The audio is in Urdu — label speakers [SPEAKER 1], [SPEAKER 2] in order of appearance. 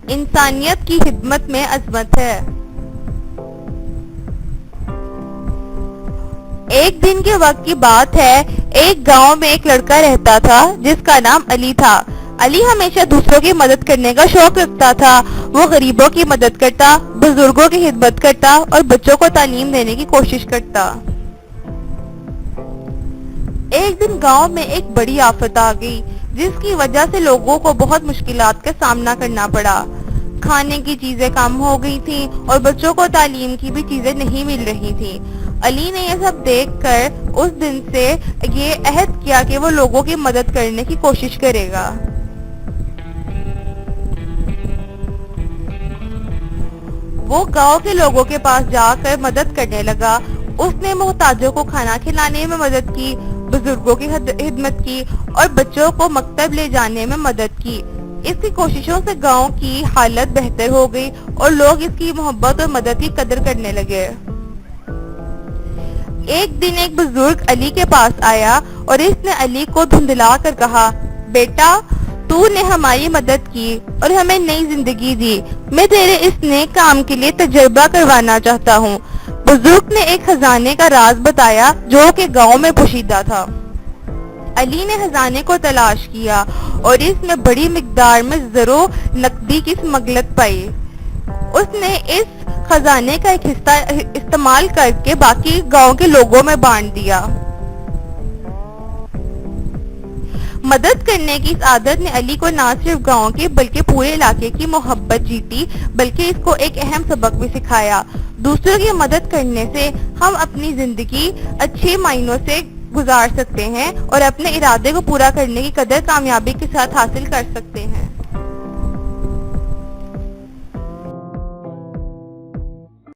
[SPEAKER 1] انسانیت کی خدمت میں عظمت ہے۔ ایک دن کے وقت کی بات ہے، ایک گاؤں میں ایک لڑکا رہتا تھا جس کا نام علی تھا۔ علی ہمیشہ دوسروں کی مدد کرنے کا شوق رکھتا تھا۔ وہ غریبوں کی مدد کرتا، بزرگوں کی خدمت کرتا اور بچوں کو تعلیم دینے کی کوشش کرتا۔ ایک دن گاؤں میں ایک بڑی آفت آ گئی جس کی وجہ سے لوگوں کو بہت مشکلات کا سامنا کرنا پڑا۔ کھانے کی چیزیں کم ہو گئی تھیں اور بچوں کو تعلیم کی بھی چیزیں نہیں مل رہی تھیں۔ علی نے یہ سب دیکھ کر اس دن سے یہ عہد کیا کہ وہ لوگوں کی مدد کرنے کی کوشش کرے گا۔ وہ گاؤں کے لوگوں کے پاس جا کر مدد کرنے لگا۔ اس نے محتاجوں کو کھانا کھلانے میں مدد کی، بزرگوں کی خدمت کی اور بچوں کو مکتب لے جانے میں مدد کی۔ اس کی کوششوں سے گاؤں کی حالت بہتر ہو گئی اور لوگ اس کی محبت اور مدد کی قدر کرنے لگے۔ ایک دن ایک بزرگ علی کے پاس آیا اور اس نے علی کو دھندلا کر کہا، بیٹا، تو نے ہماری مدد کی اور ہمیں نئی زندگی دی۔ میں تیرے اس نیک کام کے لیے تجربہ کروانا چاہتا ہوں۔ بزرگ نے ایک خزانے کا راز بتایا جو کہ گاؤں میں پوشیدہ تھا۔ علی نے خزانے کو تلاش کیا اور اس میں بڑی مقدار میں زر و نقدی کی سمگلت پائی۔ اس نے اس خزانے کا ایک حصہ استعمال کر کے باقی گاؤں کے لوگوں میں بانٹ دیا۔ مدد کرنے کی اس عادت نے علی کو نہ صرف گاؤں کے بلکہ پورے علاقے کی محبت جیتی، بلکہ اس کو ایک اہم سبق بھی سکھایا۔ دوسروں کی مدد کرنے سے ہم اپنی زندگی اچھے معنوں سے گزار سکتے ہیں اور اپنے ارادے کو پورا کرنے کی قدر کامیابی کے ساتھ حاصل کر سکتے ہیں۔